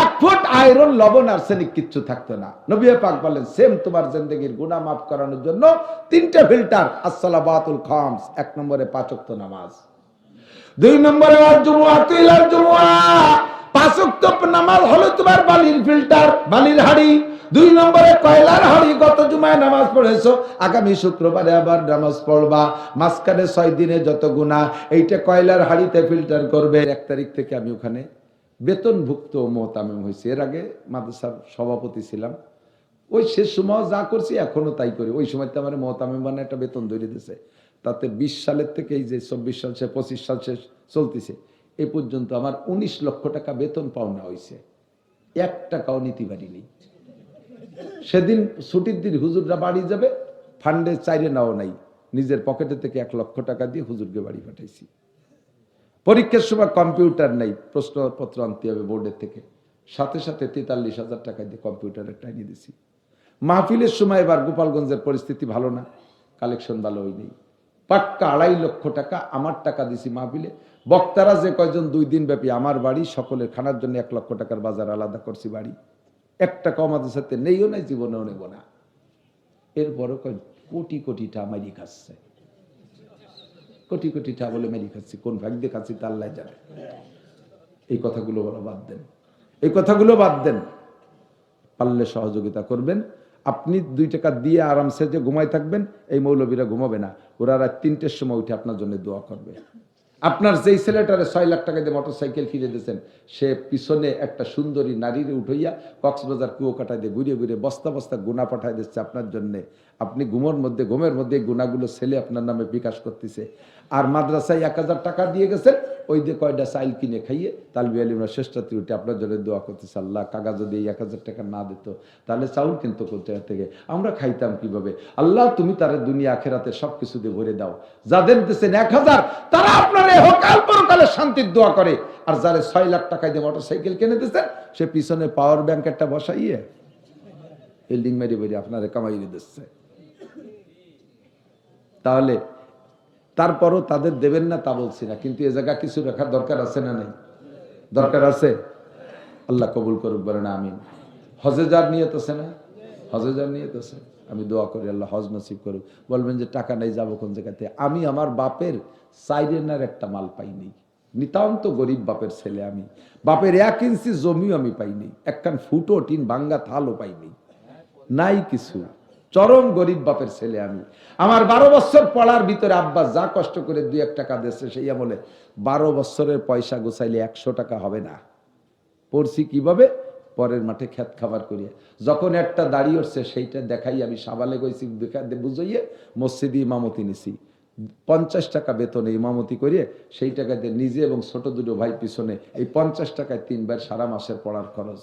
1 ফুট আয়রন, লবণ, আর্সেনিক কিচ্ছু থাকতো না। নবী পাক বলেন সেম তোমার জিন্দেগির গুনাহ মাফ করানোর জন্য 3টে ফিল্টার। আসসালাওয়াতুল খামস, 1 নম্বরে 5 ওয়াক্ত নামাজ, 2 নম্বরে আল জুমআতু ইলাল জুমআ। 5 ওয়াক্ত নামাজ হলো তোমার বালির ফিল্টার, বালির হাঁড়ি। 2 নম্বরে কয়লার হাঁড়ি। গত জুমায় নামাজ পড়েছো, আগামী শুক্রবারে আবার নামাজ পড়বা। মাঝখানে 6 দিনে যত গুনাহ, এইটা কয়লার হাঁড়িতে ফিল্টার করবে। 1 তারিখ থেকে আমি ওখানে বেতনভুক্ত মুহতামিম হয়েছি। এর আগে মাদ্রাসার সভাপতি ছিলাম। ওই শেষ সময় যা করছি এখনো তাই করি। ওই সময় তো আমার মুহতামিম বানায় একটা বেতন ধরে দিয়েছে। তাতে 20 সালের থেকে এই যে 24 সাল সে 25 সাল শেষ চলতেছে, এই পর্যন্ত আমার 19 লক্ষ টাকা বেতন পাওনা হয়েছে। 1 টাকাও নিতে পারিনি। সেদিন ছুটির দিন হুজুররা বাড়ি যাবে, ফান্ডে চাইরে নাও নাই, নিজের পকেটে থেকে 1 লক্ষ টাকা দিয়ে হুজুরকে বাড়ি পাঠাইছি। পরীক্ষার সময় কম্পিউটার নাই, প্রশ্নপত্র আনতে হবে বোর্ডের থেকে, সাথে সাথে 43,000 টাকা দিয়ে কম্পিউটার একটা এনে দিছি। মাহফিলের সময় এবার গোপালগঞ্জের পরিস্থিতি ভালো না, কালেকশন ভালো হয়নি। পাক্কা 2.5 লক্ষ টাকা আমার টাকা দিছি মাহফিলে। বক্তারা যে কয়জন 2 দিন ব্যাপী, আমার বাড়ি সকলের খানার জন্য 1 লক্ষ টাকার বাজার আলাদা করছি বাড়ি। 1 টাকা আমাদের সাথে নেইও নাই, জীবনেও নেব না। এরপরও কোটি কোটি টাকা মারি খাচ্ছে, কোটি কোটি টাকা বলে মেরি খাচ্ছি। কোন ভাগ দিয়ে খাচ্ছি তা আল্লাহ জানে। এই কথাগুলো বলা বাদ দেন, এই কথাগুলো বাদ দেন। পারলে সহযোগিতা করবেন। আপনি 2 টাকা দিয়ে আরামসে যে ঘুমাই থাকবেন, এই মৌলবীরা ঘুমাবে না। ওরা রাত 3টের সময় উঠে আপনার জন্য দোয়া করবে। আপনার যেই ছেলেটারে 6 লাখ টাকা দিয়ে মোটরসাইকেল কিনে দিয়েছেন, সে পিছনে একটা সুন্দরী নারীরে উঠাইয়া কক্সবাজার কুয়াকাটায় দিয়ে ঘুরিয়ে ঘুরিয়ে বস্তা বস্তা গুণা পাঠাই দিচ্ছে আপনার জন্য। আপনি ঘুমের মধ্যে গুণাগুলো ছেলে আপনার নামে বিকাশ করতেছে। আর মাদ্রাসায় 1000 টাকা দিয়ে গেছেন, ওই দিয়ে কয়টা চাইল কিনে খাইয়ে তালবি আলিমরা শেষ রাত্রি উঠে আপনার জন্য দোয়া করতেছে, আল্লাহ কাকা যদি এই 1000 টাকা না দিত তাহলে চাউল কিন্তু কোথায় থেকে আমরা খাইতাম কিভাবে। আল্লাহ তুমি তার দুনিয়া আখেরাতে সবকিছু দিয়ে ভরে দাও। যাদের দিচ্ছেন 1000, তারা আপনার এহকাল পরকালে শান্তির দোয়া করে। আর যারা 6 লাখ টাকা দিয়ে মোটরসাইকেল কিনে দিচ্ছেন, সে পিছনে পাওয়ার ব্যাংক একটা বসাইয়ে বিল্ডিং মেরে বেরি আপনারা কামাইয়ে দিচ্ছে। তাহলে তারপরও তাদের দেবেন না তা বলছি না, কিন্তু এ জায়গা কিছু রাখার দরকার আছে না নাই? দরকার আছে। আল্লাহ কবুল করুক, বলেন আমিন। হজে যার নিয়ত আছে না? হজে যার নিয়ত আছে, আমি দোয়া করি আল্লাহ হজ নসিব করুক। বলবেন যে টাকা নাই, যাবো কোন জায়গাতে? আমি আমার বাপের সাইরেনার একটা মাল পাইনি, নিতান্ত গরিব বাপের ছেলে আমি। বাপের 1 ইঞ্চি জমিও আমি পাইনি, একখান ফুটো টিন ভাঙ্গা থালও পাইনি, নাই কিছু। চরম গরিব বাপের ছেলে আমি। আমার 12 বছর পড়ার ভিতরে আব্বা যা কষ্ট করে 2-1 টাকা দিয়েছে, সেই আমলে 12 বছরের পয়সা গোছাইলে 100 টাকা হবে না। পড়ছি কিভাবে? পরের মাঠে খেত খাবার করিয়া। যখন একটা দাড়ি উঠছে সেইটা দেখাই আমি সাবালে গেছি, বুঝাইয়ে মসজিদে ইমামতি নিছি। 50 টাকা বেতনে ইমামতি করিয়ে সেই টাকা দিয়ে নিজে এবং ছোট দুটো ভাই পিছনে, এই 50 টাকায় 3 বার সারা মাসের পড়ার খরচ।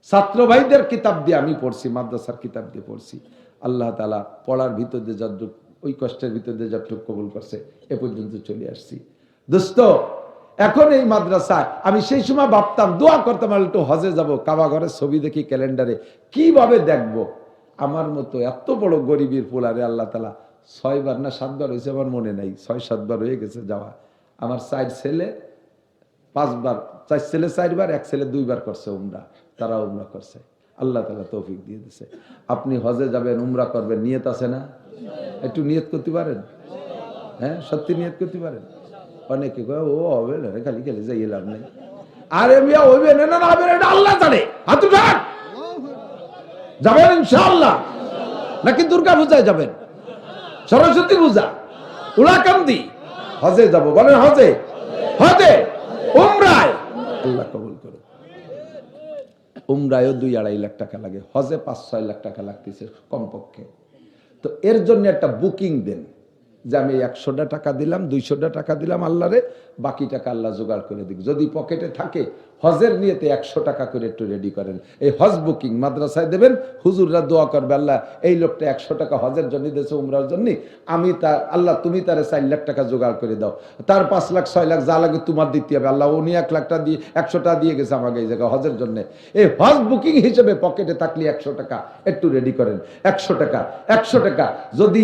ছাত্র ভাইদের কিতাব দিয়ে আমি পড়ছি, মাদ্রাসার কিতাব দিয়ে পড়ছি। আল্লাহ তাআলা পড়ার ভিতর দিয়ে যতটুকু, ওই কষ্টের ভিতর দিয়ে যতটুকু কবুল করছে, এ পর্যন্ত চলে আসছি। দোস্ত, এখন এই মাদ্রাসায় আমি সেই সময় ভাবতাম, দোয়া করতাম একটু হজে যাব, কাবা ঘরের ছবি দেখি ক্যালেন্ডারে, কিভাবে দেখব। আমার মতো এত বড় গরিবের পোলারে আল্লাহ তাআলা 6 বার না 7 বার হয়েছে, আমার মনে নাই, 6-7 বার হয়ে গেছে যাওয়া। আমার 4 ছেলে 5 বার, 4 ছেলে 4 বার, 1 ছেলে 2 বার করছে উমরা, তারা উমরা করছে। আল্লাহ তাআলা তৌফিক দিয়ে দিয়েছে। আপনি হজে যাবেন, উমরা করবেন, নিয়ত আছে না? একটু নিয়ত করতে পারেন? হ্যাঁ, সত্যি নিয়ত করতে পারেন? অনেকে কয় ও হবে না, খালি খালি যাই লাভ নেই। আরে মিয়া হইবে না, না হবে না, এটা আল্লাহ জানে। হাত উঠান, যাবেন ইনশাআল্লাহ? নাকি দুর্গা পূজায় যাবেন, সরস্বতী পূজা, উলাকান্দি? হজে যাব, বলেন হজে, হজে, উমরায়। আল্লাহ কবুল করুন। উমরায়ও 2-2.5 লাখ টাকা লাগে, হজে 5-6 লাখ টাকা লাগতেছে কমপক্ষে। তো এর জন্য একটা বুকিং দেন, যে আমি 100টা টাকা দিলাম, 200টা টাকা দিলাম আল্লাহরে, বাকি টাকা আল্লাহ জোগাড় করে দিক। যদি পকেটে থাকে, হজের নিয়তে 100 টাকা করে একটু রেডি করেন। এই হজ বুকিং মাদ্রাসায় দেবেন, হুজুররা দোয়া করবে, আল্লাহ এই লোকটা 100 টাকা হজের জন্য দিয়েছে, উমরার জন্য, আমি তা আল্লাহ তুমি তারে 4 লাখ টাকা জোগাড় করে দাও, তার 5 লাখ 6 লাখ যা লাগে তোমার দিতে হবে। আল্লাহ উনি 1 লাখ টাকা দিয়ে 100টা দিয়ে গেছে আমাকে এই জায়গায় হজের জন্য। এই হজ বুকিং হিসেবে পকেটে থাকলে 100 টাকা একটু রেডি করেন। 100 টাকা, 100 টাকা যদি